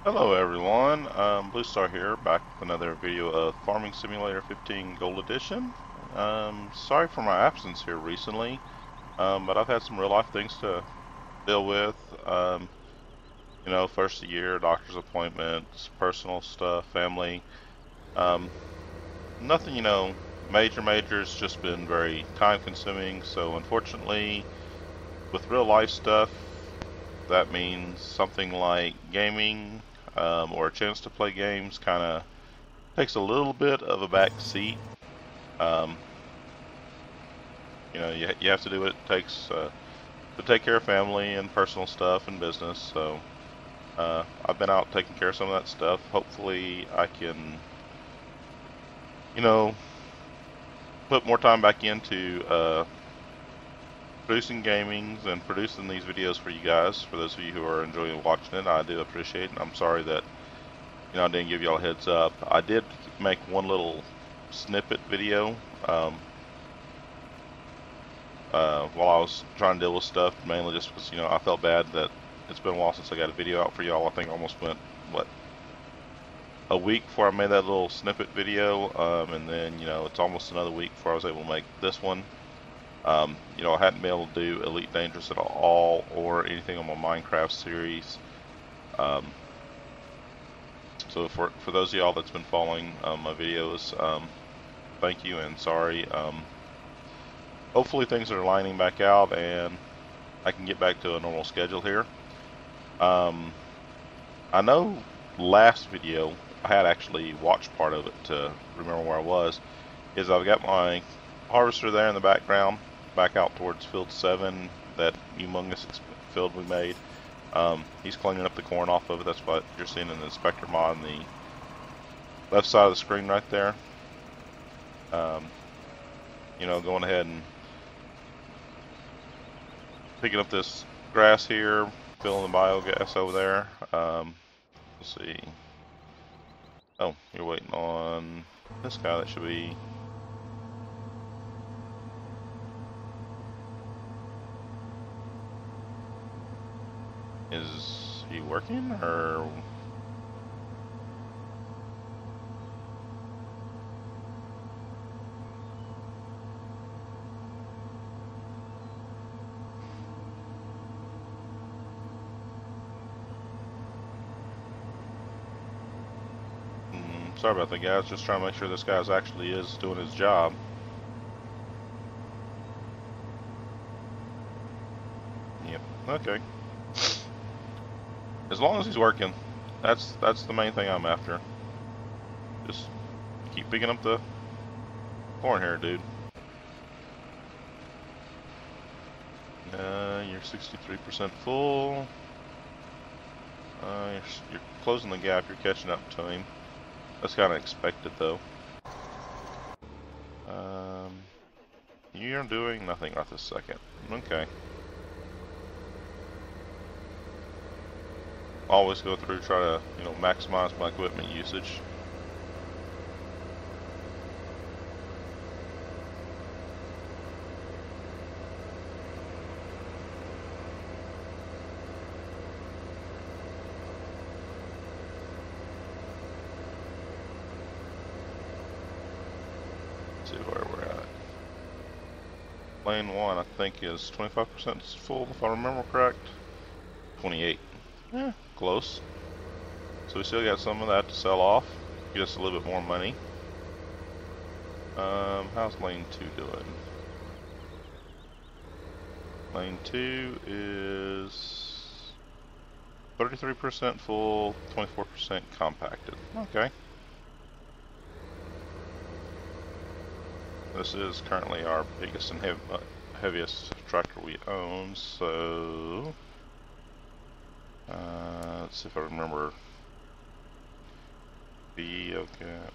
Hello everyone, Blue Star here, back with another video of Farming Simulator 15 Gold Edition. Sorry for my absence here recently, but I've had some real life things to deal with. First of the year, doctor's appointments, personal stuff, family. Um, Nothing, major. It's just been very time consuming. So unfortunately, with real life stuff, that means something like gaming or a chance to play games kind of takes a little bit of a back seat. Um, you have to do what it takes to take care of family and personal stuff and business. So I've been out taking care of some of that stuff. Hopefully, I can, you know, put more time back into producing gamings and producing these videos for you guys. For those of you who are enjoying watching it, I do appreciate it. And I'm sorry that I didn't give y'all a heads up. I did make one little snippet video. While I was trying to deal with stuff, mainly just because, I felt bad that it's been a while since I got a video out for y'all. I think I almost went, what, a week before I made that little snippet video, and then, it's almost another week before I was able to make this one. I hadn't been able to do Elite Dangerous at all, or anything on my Minecraft series. So for those of y'all that's been following my videos, thank you and sorry. Hopefully things are lining back out and I can get back to a normal schedule here. I know last video, I had actually watched part of it to remember where I was, is I've got my harvester there in the background, back out towards field 7, that humongous field we made. He's cleaning up the corn off of it. That's what you're seeing in the inspector mod on the left side of the screen right there. Going ahead and picking up this grass here, filling the biogas over there. Let's see. Oh, you're waiting on this guy that should be. Is he working or? Sorry about that, guys. Just trying to make sure this guy's actually is doing his job. Yep. Okay. As long as he's working, that's the main thing I'm after. Just keep picking up the corn here, dude. You're 63% full. You're closing the gap. You're catching up to him. That's kind of expected, though. You're doing nothing right this second. Okay. Always go through, try to, maximize my equipment usage. Let's see where we're at. Lane 1, I think, is 25% full, if I remember correct. 28. Yeah, close. So we still got some of that to sell off. Get us a little bit more money. How's lane 2 doing? Lane 2 is 33% full, 24% compacted. Okay. This is currently our biggest and heaviest tractor we own, so let's see if I remember. Biogas.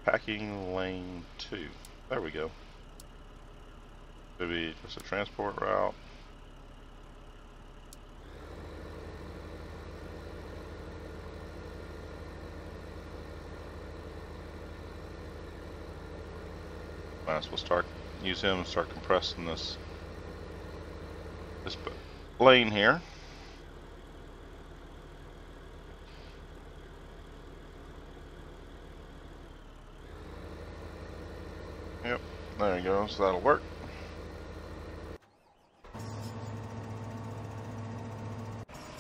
Packing lane 2. There we go. Maybe just a transport route. Might as well use him and start compressing this lane here. Yep, there you go, so that'll work.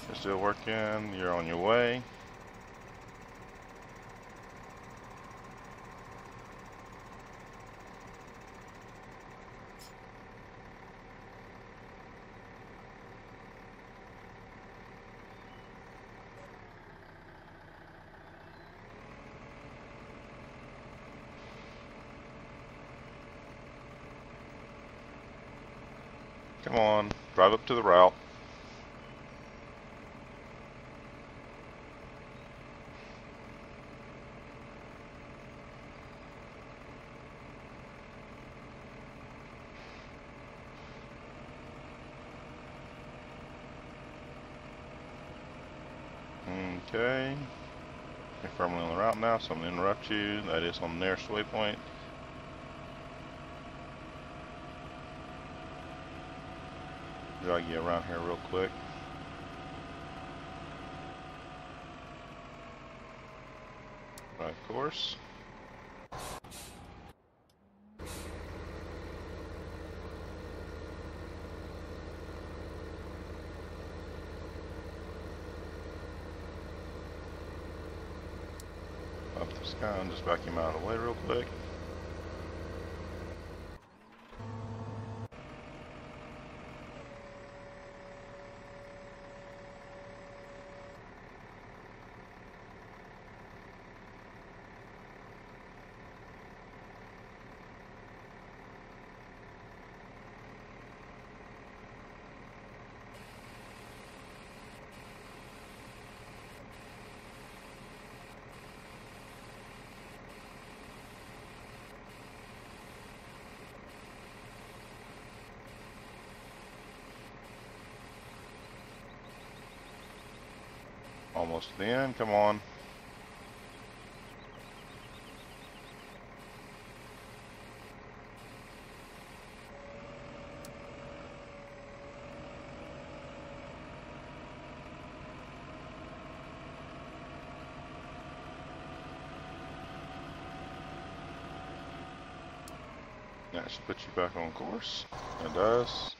You're still working, you're on your way. Come on, drive up to the route. Okay. You're firmly on the route now, so I'm going to interrupt you. That is on the nearest waypoint. Drag you around here real quick. Right course. Up the sky and just back him out of the way real quick. Almost to the end, come on. That should put you back on course. It does.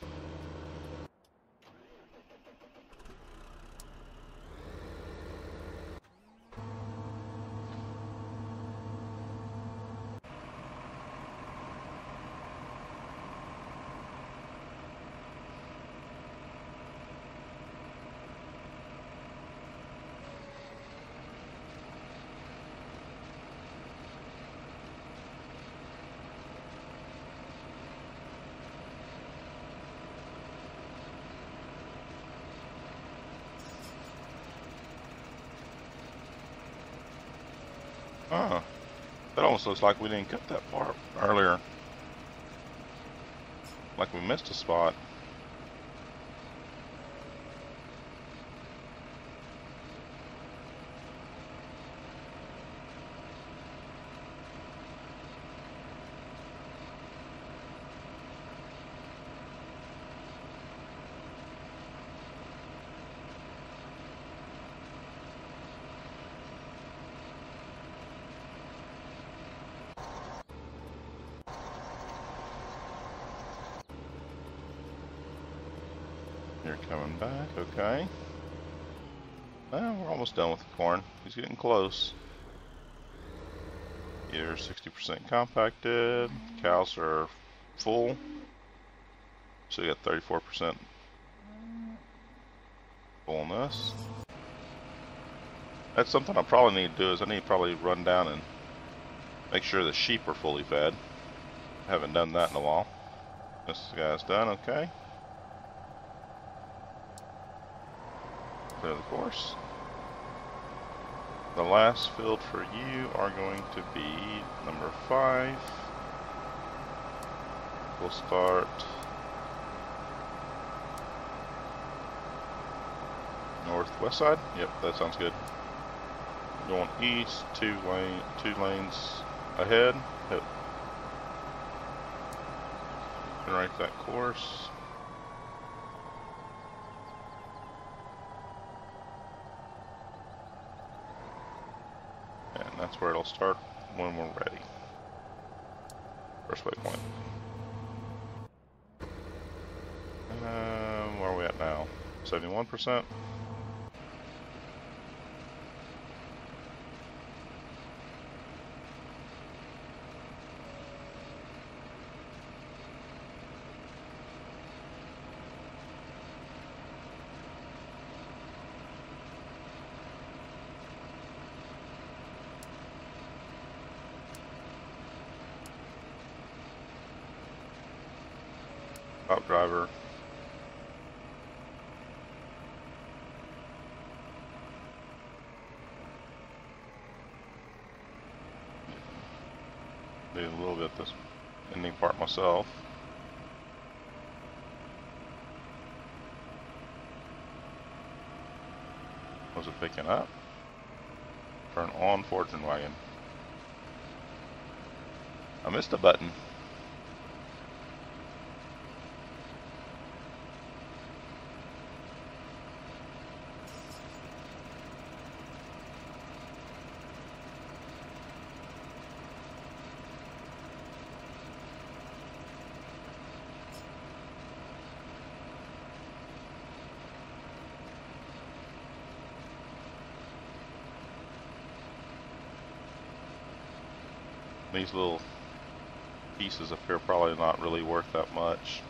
Oh, that almost looks like we didn't cut that far earlier. Like we missed a spot. You're coming back, okay. Well, we're almost done with the corn. He's getting close. You're 60% compacted. Cows are full. So you got 34% fullness. That's something I probably need to do is I need to probably run down and make sure the sheep are fully fed. Haven't done that in a while. This guy's done, okay. Clear the course. The last field for you are going to be number 5. We'll start northwest side. Yep, that sounds good. Going east, two lanes ahead. Yep. Generate that course. That's where it'll start when we're ready. First waypoint. Where are we at now? 71%? Top driver. Do a little bit this ending part myself. Was it picking up? Turn on fortune wagon. I missed a button. These little pieces up here are probably not really worth that much.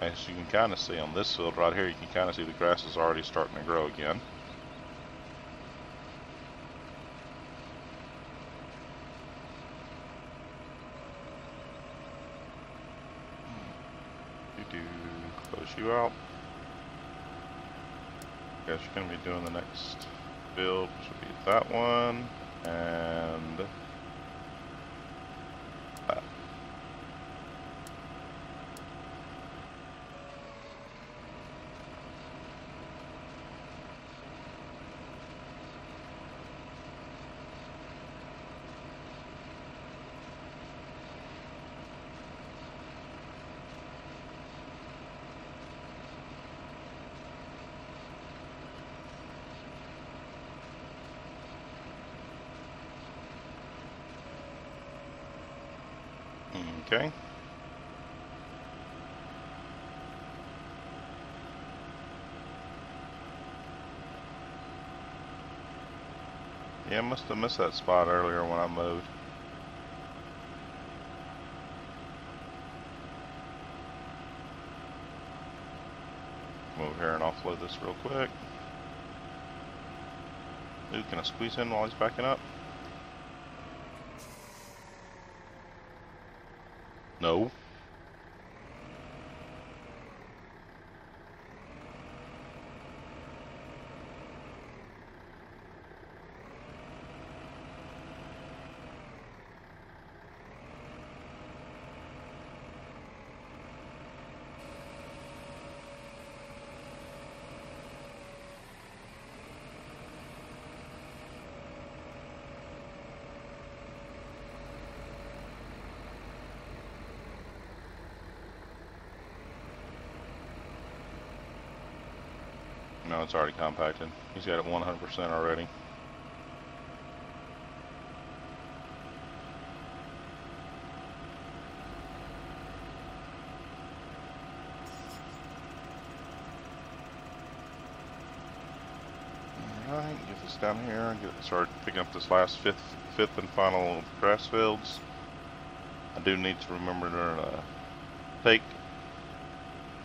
As you can kind of see on this field right here, you can kind of see the grass is already starting to grow again. Close you out. Guess you're going to be doing the next build, which will be that one and that. Okay. Yeah, I must have missed that spot earlier when I mowed. Come over here and offload this real quick. Ooh, can I squeeze in while he's backing up? No. No, it's already compacted. He's got it 100% already. Alright, get this down here, start picking up this last fifth and final grass fields. I do need to remember to take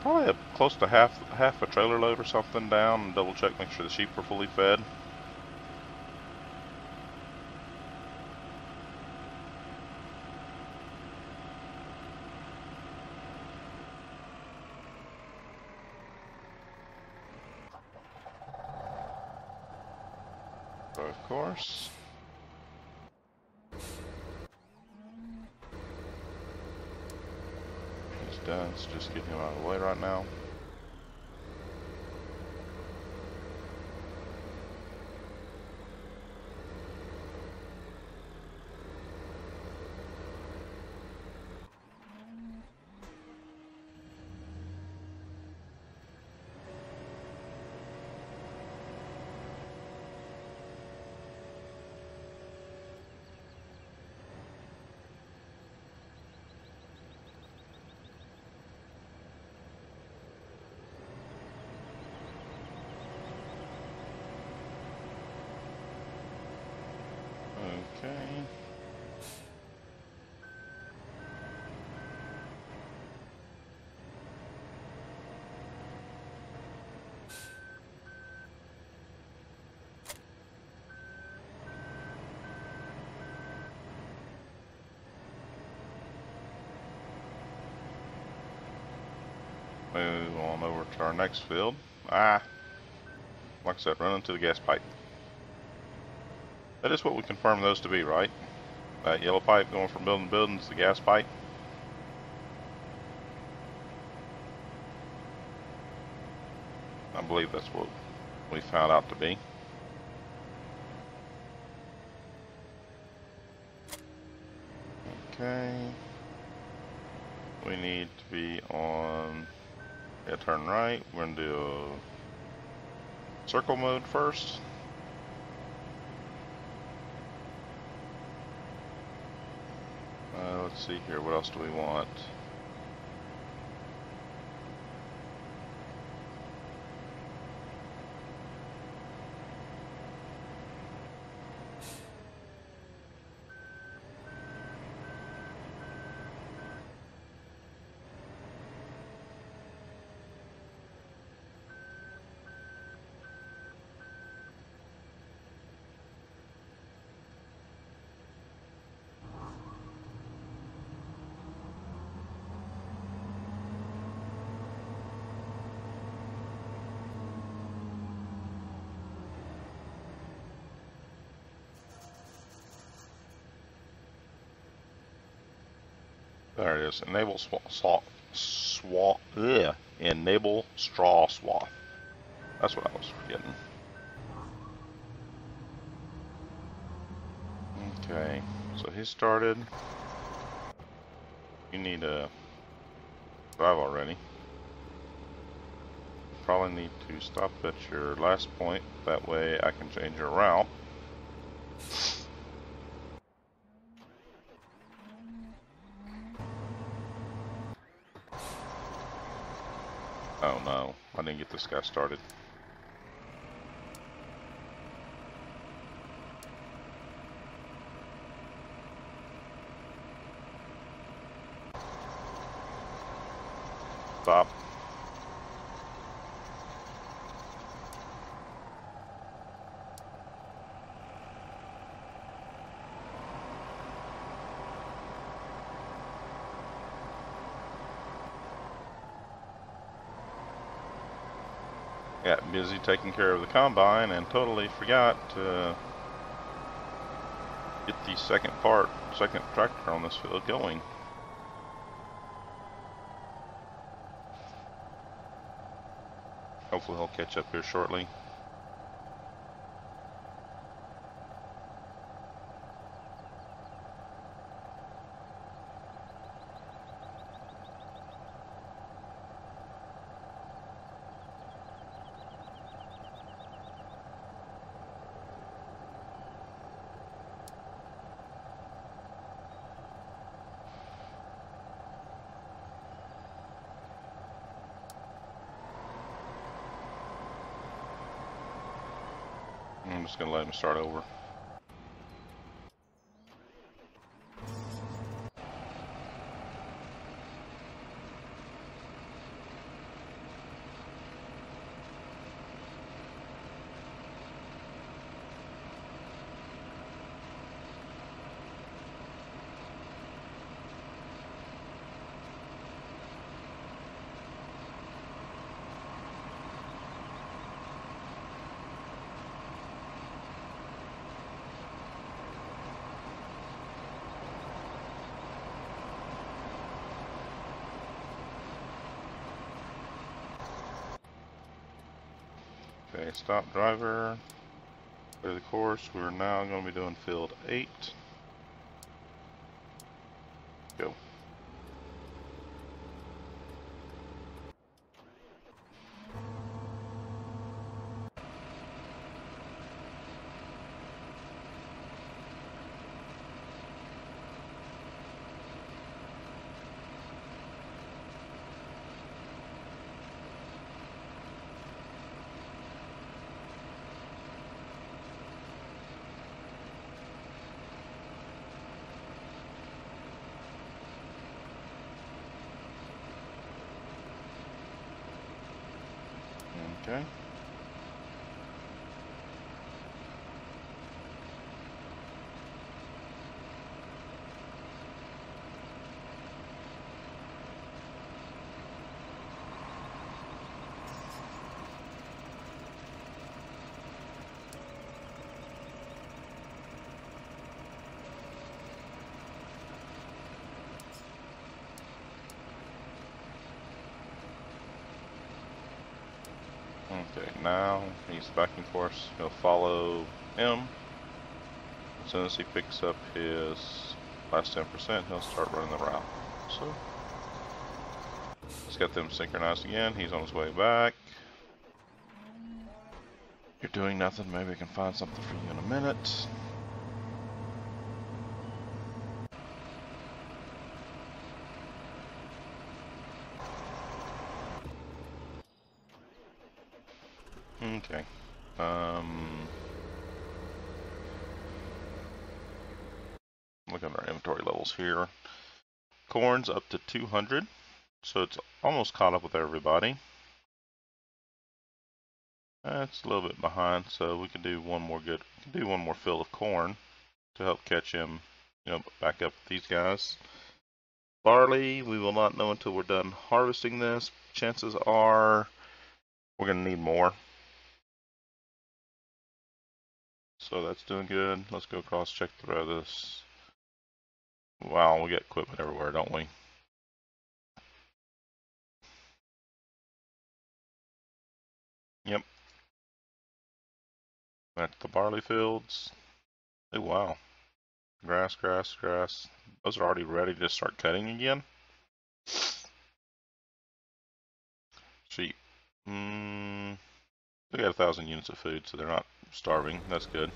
probably close to half a trailer load or something down and double check, make sure the sheep are fully fed. So of course. Done, so just get him out of the way right now. Move on over to our next field. Like I said, run into the gas pipe. That is what we confirmed those to be, right? That yellow pipe going from building to building is the gas pipe. I believe that's what we found out to be. Okay. We need to be on, yeah, turn right. We're gonna do a circle mode first. Let's see here, what else do we want? There it is. Enable enable straw swath. That's what I was forgetting. Okay, so he started. You need to drive already. Probably need to stop at your last point. That way I can change your route. Oh no, I didn't get this guy started. Stop. Got busy taking care of the combine and totally forgot to get the second tractor on this field going. Hopefully he'll catch up here shortly. I'm just gonna let him start over. Okay, stop driver, clear the course. We're now going to be doing field 8. Go. Okay. Okay, now he's backing for us. He'll follow him. As soon as he picks up his last 10%, he'll start running the route. So, let's get them synchronized again. He's on his way back. You're doing nothing. Maybe I can find something for you in a minute. Okay. Look at our inventory levels here. Corn's up to 200, so it's almost caught up with everybody. It's a little bit behind, so we can do one more fill of corn to help catch him, back up with these guys. Barley, we will not know until we're done harvesting this. Chances are we're going to need more. So that's doing good. Let's go cross check through this. Wow, we got equipment everywhere, don't we? Yep. That's the barley fields. Oh, wow. Grass, grass, grass. Those are already ready to start cutting again. Sheep. We got 1,000 units of food, so they're not starving. That's good.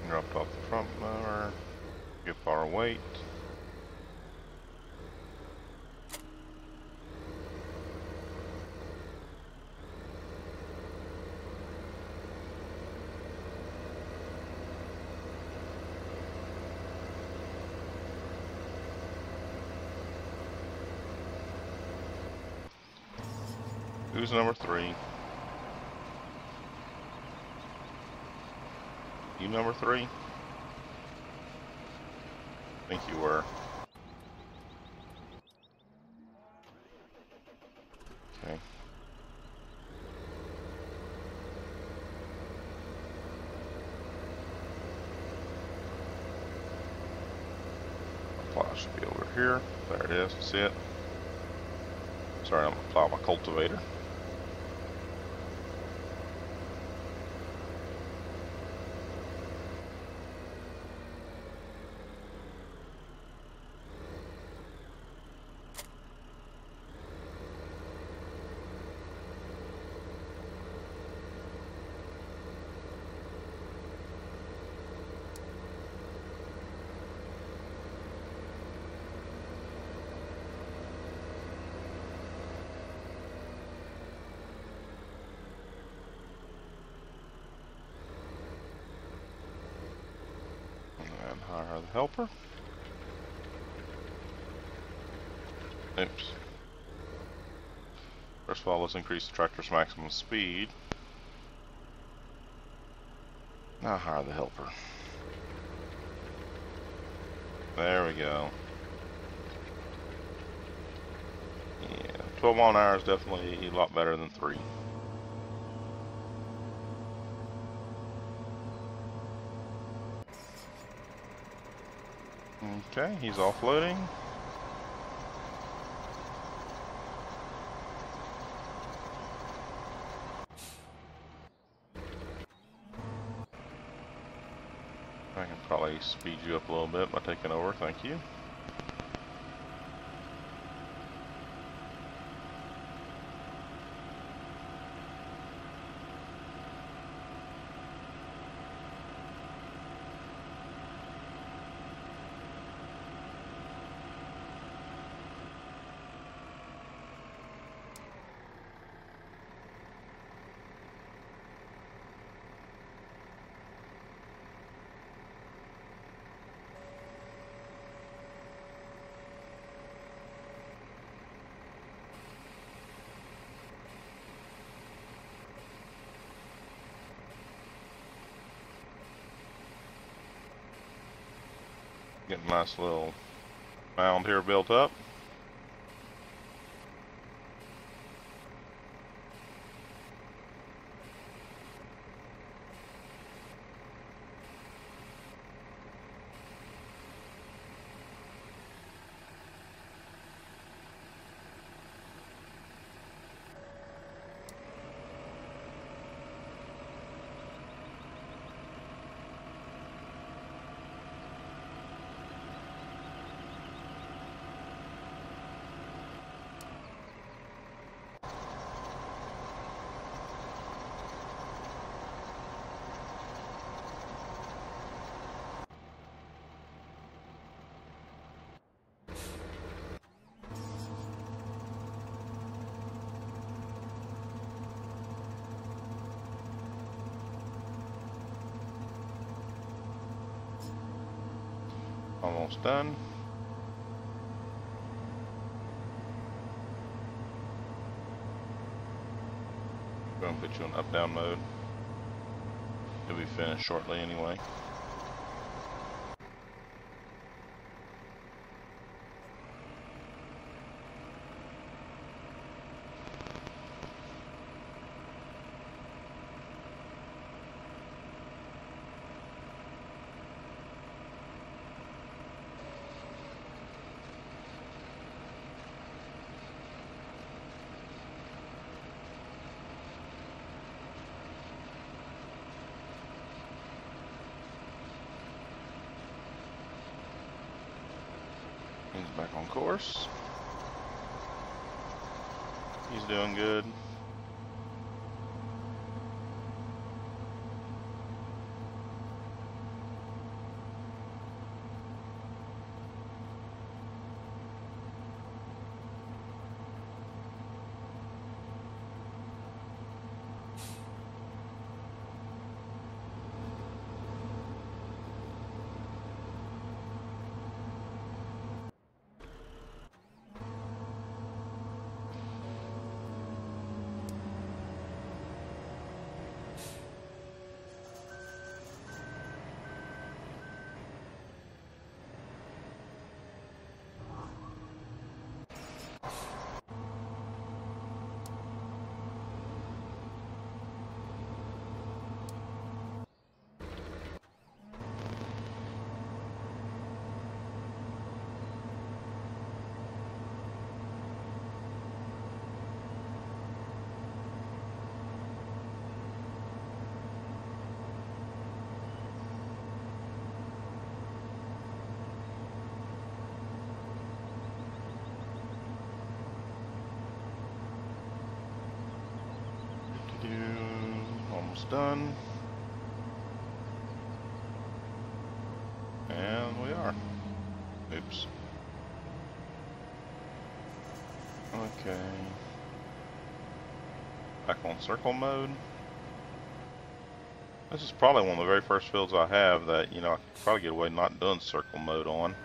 Dropped off the front mower. Get our weight. Who's number 3? You number 3? I think you were. Okay. My plow should be over here. There it is. See it? Sorry, I'm gonna plow my cultivator. And hire the helper. Oops. First of all, let's increase the tractor's maximum speed. Now hire the helper. There we go. Yeah, 12 mile an hour is definitely a lot better than 3. Okay, he's offloading. I can probably speed you up a little bit by taking over, thank you. Get a nice little mound here built up. Almost done. Going to put you in up-down mode. You'll be finished shortly anyway. He's back on course. He's doing good. Almost done. And we are. Oops. Okay. Back on circle mode. This is probably one of the very first fields I have that, you know, I could probably get away not doing circle mode on.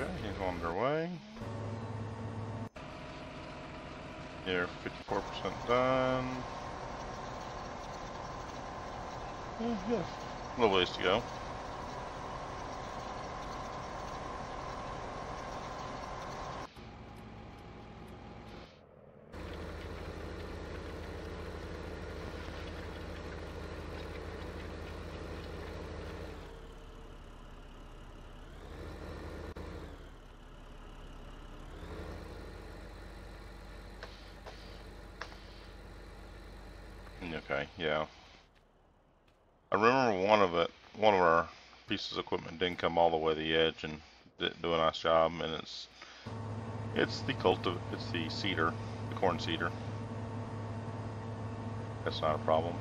Okay, he's on their way. You're 54% done. Yeah, a little ways to go. Okay, yeah. I remember one of our pieces of equipment didn't come all the way to the edge and didn't do a nice job, and it's the seeder, the corn seeder. That's not a problem.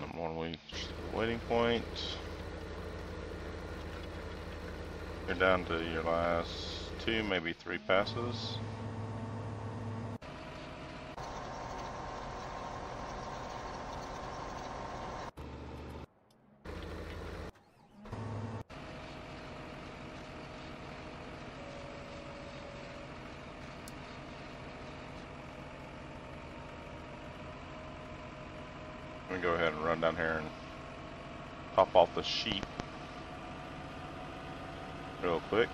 The more we waiting point. You're down to your last 2, maybe 3 passes. Let me go ahead and run down here and pop off the sheep real quick.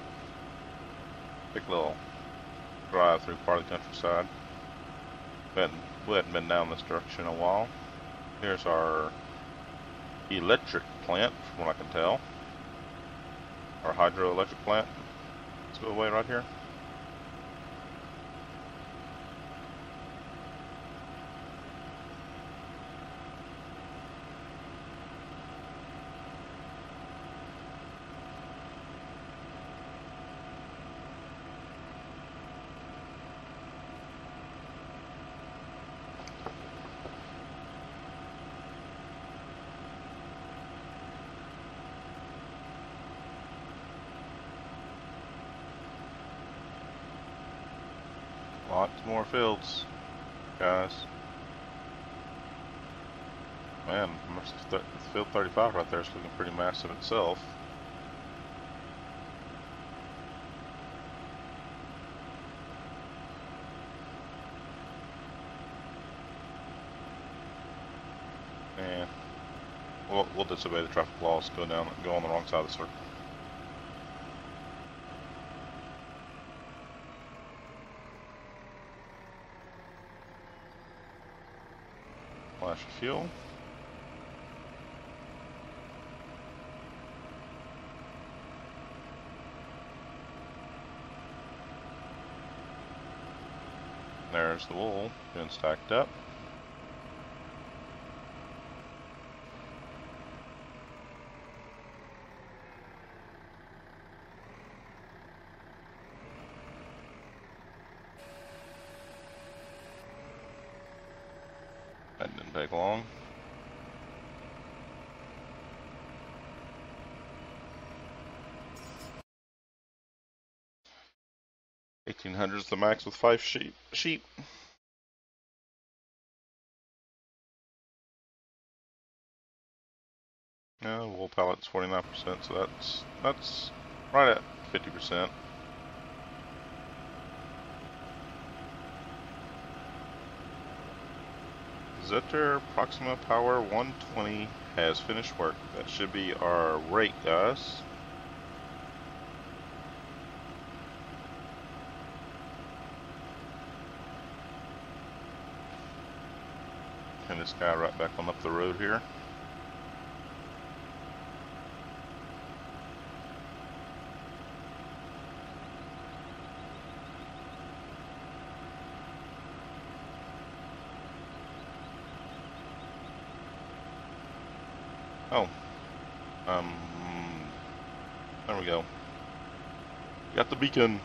Quick little drive through part of the countryside. We hadn't been down this direction in a while. Here's our electric plant, from what I can tell. Our hydroelectric plant. Let's go away right here. Lots more fields, guys. Man, field 35 right there is looking pretty massive itself. And we'll disobey the traffic laws, go on the wrong side of the circle. Flash of fuel. There's the wool being stacked up. That didn't take long. $1,800 is the max with 5 sheep. Yeah, wool pallet's 49%, so that's right at 50%. Zetor Proxima Power 120 has finished work. That should be our rate, guys. And this guy right back on up the road here. Oh, there we go. Got the beacon.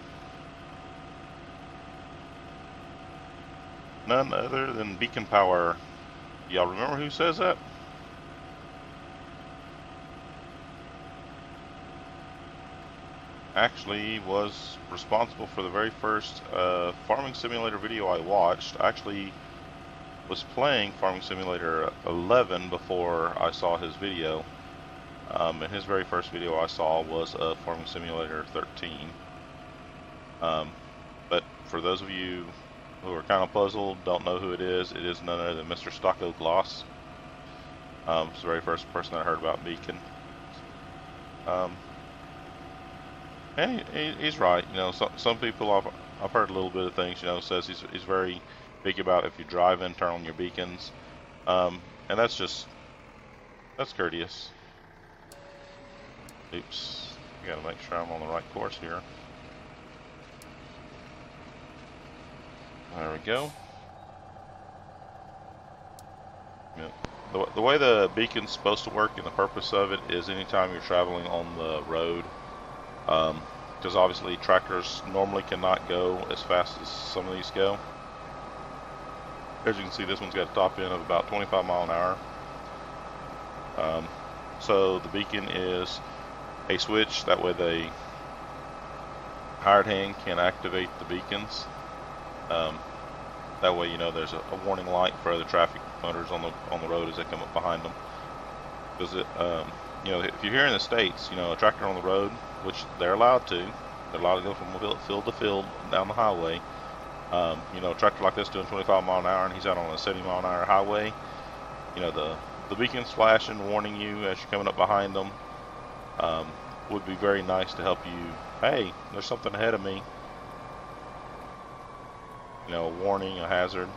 None other than Beacon Power. Y'all remember who says that? Actually was responsible for the very first farming simulator video I watched. Actually was playing Farming Simulator 11 before I saw his video. And his very first video I saw was of Farming Simulator 13. But for those of you who are kind of puzzled, don't know who it is none other than Mr. Stocko Gloss. It's the very first person I heard about Beacon. And he's right. You know, some people I've heard a little bit of things. You know, says he's very big about if you drive in, turn on your beacons, and that's courteous. Oops, I gotta make sure I'm on the right course here. There we go. Yep. The way the beacon's supposed to work and the purpose of it is anytime you're traveling on the road, because obviously tractors normally cannot go as fast as some of these go. As you can see, this one's got a top end of about 25 miles an hour. So the beacon is a switch, that way the hired hand can activate the beacons. That way, you know, there's a warning light for other traffic motors on the road as they come up behind them. Because you know, if you're here in the States, you know, a tractor on the road, which they're allowed to go from field to field down the highway. You know, a tractor like this doing 25 miles an hour and he's out on a 70 mile an hour highway. You know, the beacon's flashing, warning you as you're coming up behind them. Would be very nice to help you. Hey, there's something ahead of me. You know, a warning, a hazard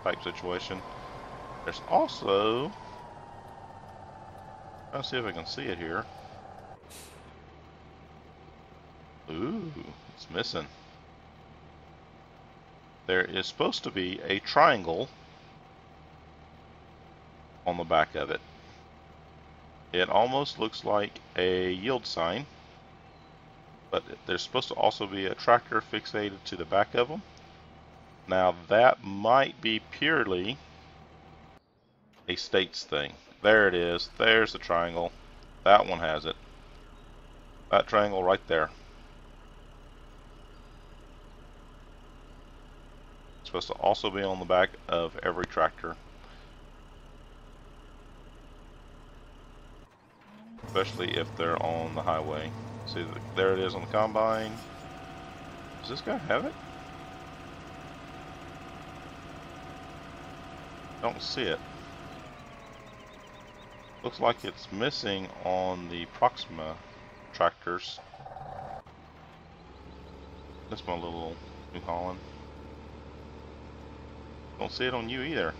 type situation. There's also, let's see if I can see it here. Ooh, it's missing. There is supposed to be a triangle on the back of it. It almost looks like a yield sign, but there's supposed to also be a tractor fixated to the back of them. Now that might be purely a States thing. There it is. There's the triangle. That one has it. That triangle right there. It's supposed to also be on the back of every tractor. Especially if they're on the highway. See, there it is on the combine. Does this guy have it? Don't see it. Looks like it's missing on the Proxima tractors. That's my little New Holland. Don't see it on you either.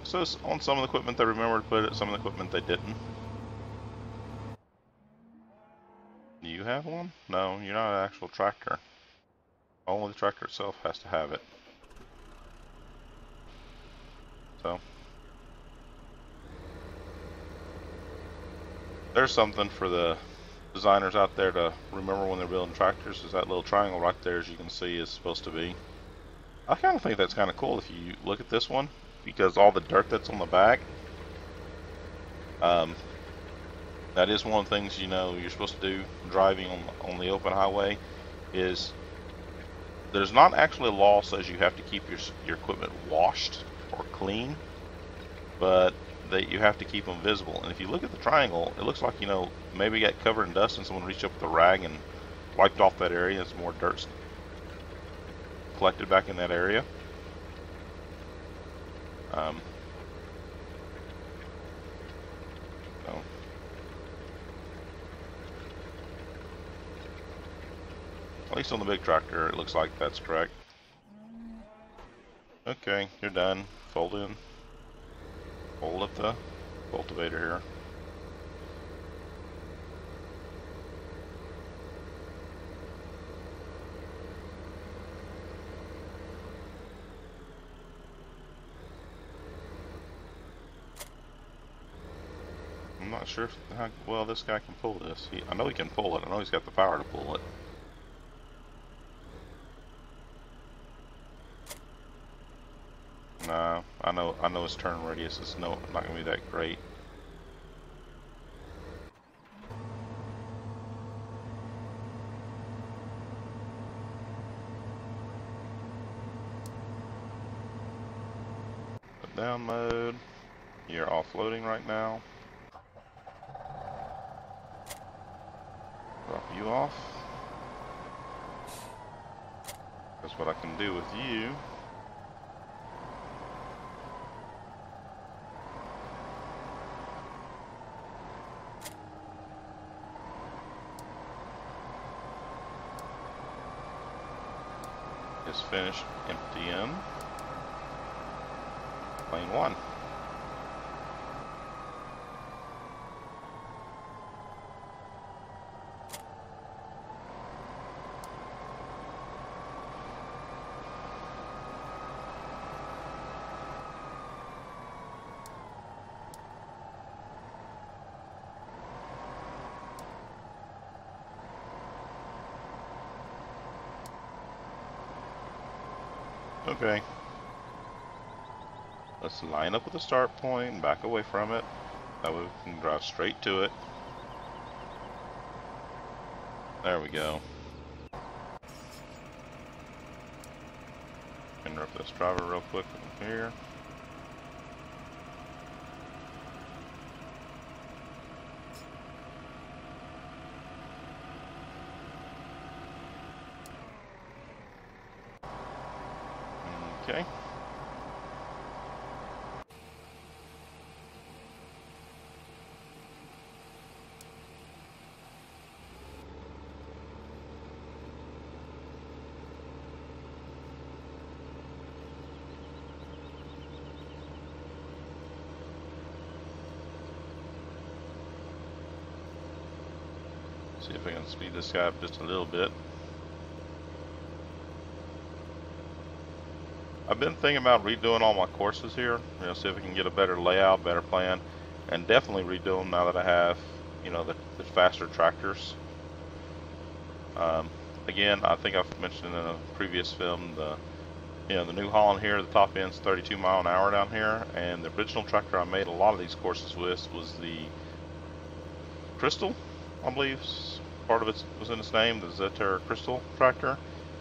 So on some of the equipment they remembered to put it, some of the equipment they didn't. Do you have one? No, you're not an actual tractor. Only the tractor itself has to have it. So there's something for the designers out there to remember when they're building tractors, is that little triangle right there, as you can see, is supposed to be. I kind of think that's kind of cool if you look at this one, because all the dirt that's on the back, that is one of the things, you know, you're supposed to do driving on the open highway, is there's not actually a law that says you have to keep your equipment washed or clean, but that you have to keep them visible. And if you look at the triangle, it looks like, you know, maybe it got covered in dust and someone reached up with a rag and wiped off that area. There's more dirt collected back in that area. So at least on the big tractor, it looks like that's correct. Okay, you're done. Fold in. Fold up the cultivator here. I'm not sure how well this guy can pull this. I know he can pull it. I know he's got the power to pull it. Nah, I know his turn radius is not going to be that great. down mode. You're offloading right now. Drop you off. That's what I can do with you. Is finished emptying lane 1. Okay. Let's line up with the start point and back away from it. That way we can drive straight to it. There we go. Interrupt this driver real quick from here. Okay. See if I can speed this guy up just a little bit. I've been thinking about redoing all my courses here, see if I can get a better layout, better plan, and definitely redo them now that I have, the faster tractors. Again, I think I've mentioned in a previous film, the New Holland here, the top end's 32 mile an hour down here, and the original tractor I made a lot of these courses with was the Crystal, I believe, part of it was in its name, the Zetor Crystal tractor.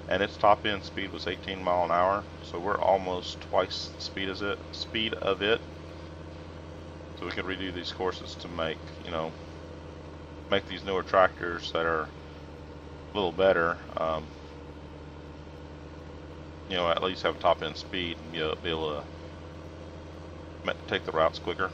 And its top end speed was 18 mile an hour, so we're almost twice the speed of it. So we could redo these courses to make these newer tractors that are a little better. At least have top end speed and be able to take the routes quicker.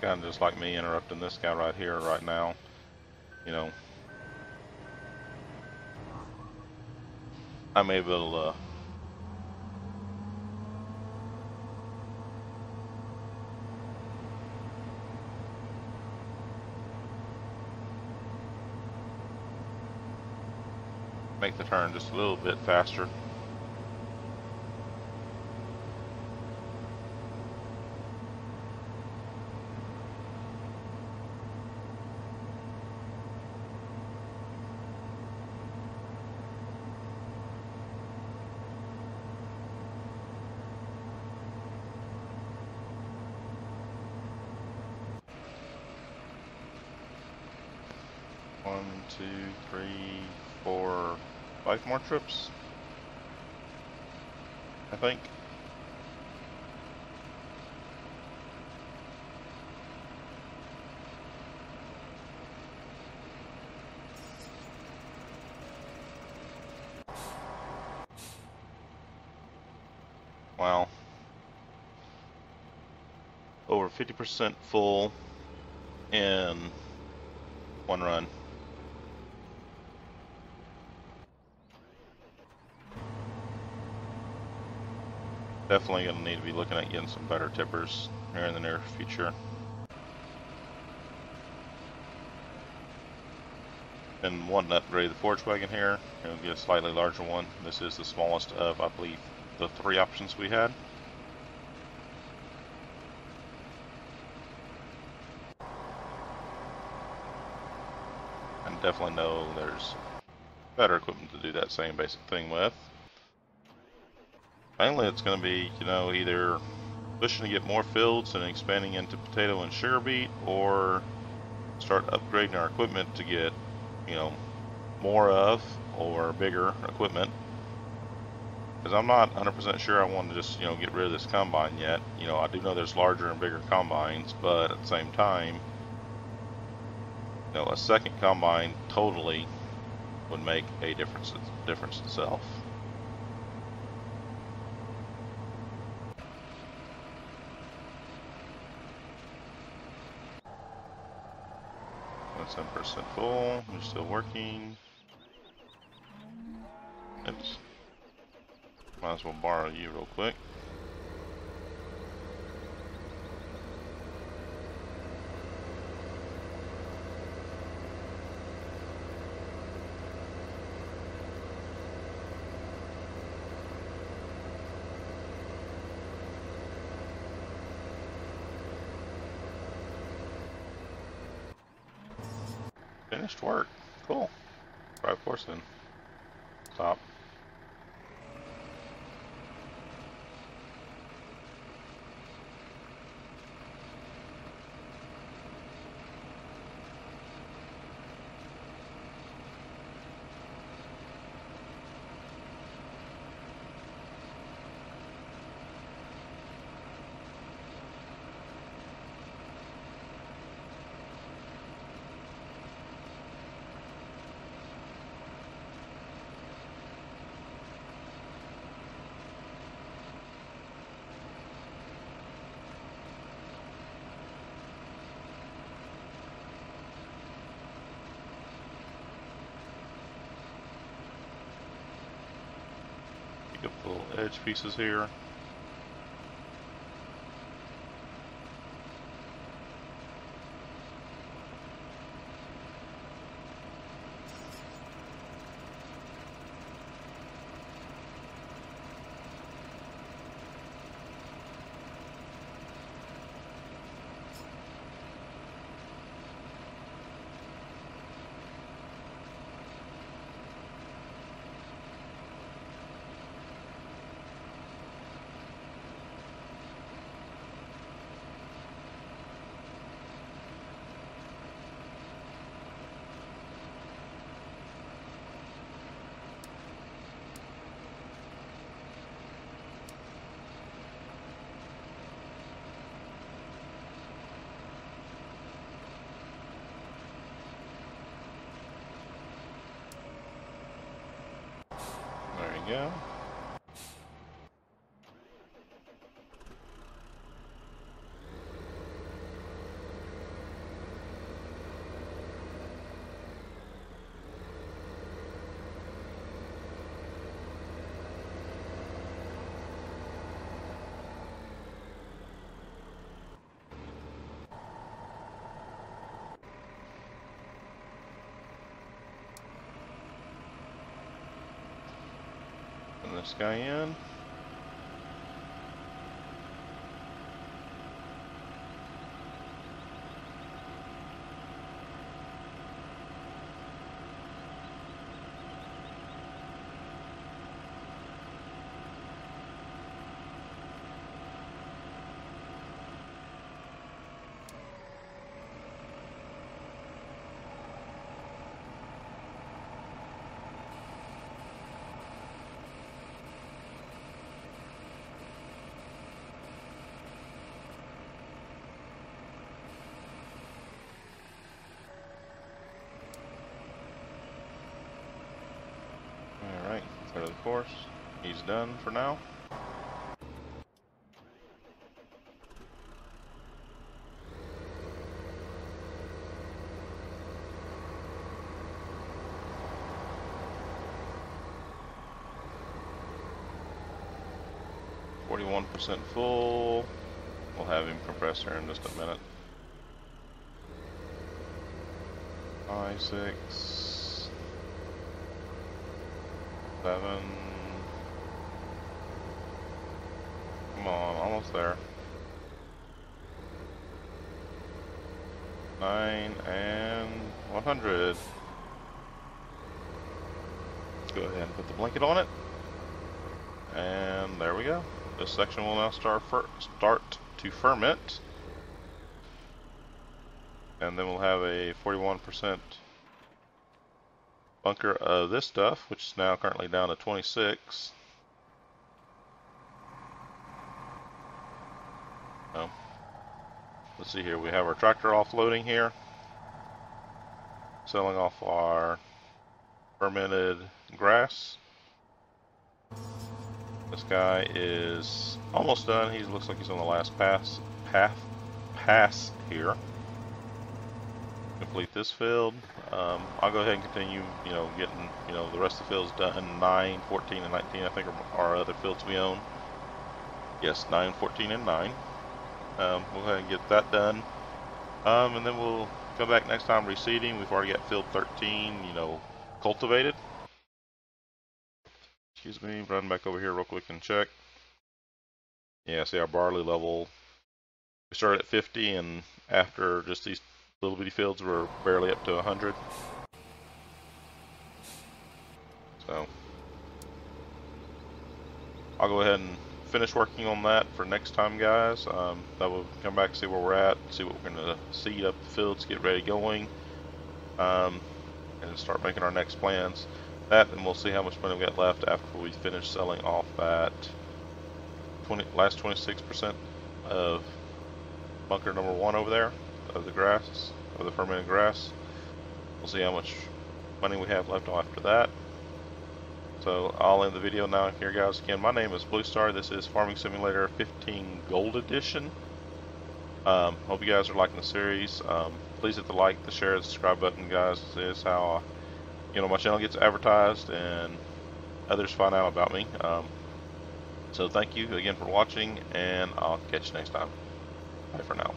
Kind of just like me interrupting this guy right here, right now. I may be able to make the turn just a little bit faster. One, two, three, four, 5 more trips, I think. Wow. Over 50% full in one run. Definitely going to need to be looking at getting some better tippers here in the near future. And wanting to upgrade the forge wagon here, and get a slightly larger one. This is the smallest of, I believe, the 3 options we had. And definitely know there's better equipment to do that same basic thing with. Mainly it's going to be, you know, either pushing to get more fields and expanding into potato and sugar beet, or start upgrading our equipment to get, you know, more of or bigger equipment. Because I'm not 100% sure I want to just, you know, get rid of this combine yet. You know, I do know there's larger and bigger combines, but at the same time, you know, a second combine totally would make a difference itself. That's 10% full. We're still working. Oops. Might as well borrow you real quick. Finished work. Cool. Drive course then. Stop. Pick up the little edge pieces here. There you go. Put this guy in. Alright, clear the course. He's done for now. %, full. We'll have him compress here in just a minute. 5, 6, 7. Come on, almost there. 9 and 100. Let's go ahead and put the blanket on it. And there we go. This section will now start to ferment. And then we'll have a 41% bunker of this stuff, which is now currently down to 26. So, let's see here. We have our tractor offloading here, selling off our fermented grass. This guy is almost done. He looks like he's on the last pass here. Complete this field. I'll go ahead and continue, getting, the rest of the fields done. 9, 14, and 19, I think, are our other fields we own. Yes, 9, 14, and 9. We'll go ahead and get that done. And then we'll come back next time reseeding. We've already got field 13, cultivated. Excuse me, run back over here real quick and check. Yeah, see our barley level. We started at 50, and after just these little bitty fields, we're barely up to 100. So I'll go ahead and finish working on that for next time, guys. That will come back and see where we're at, see what we're going to seed up the fields, get ready going, and start making our next plans. That, and we'll see how much money we got left after we finish selling off that last 26% of bunker number 1 over there of the grass, of the fermented grass. We'll see how much money we have left after that. So I'll end the video now here, guys. Again, my name is Blue Star. This is Farming Simulator 15 Gold Edition. Hope you guys are liking the series. Please hit the like, the share, the subscribe button, guys. This is how my channel gets advertised and others find out about me. So thank you again for watching, and I'll catch you next time. Bye for now.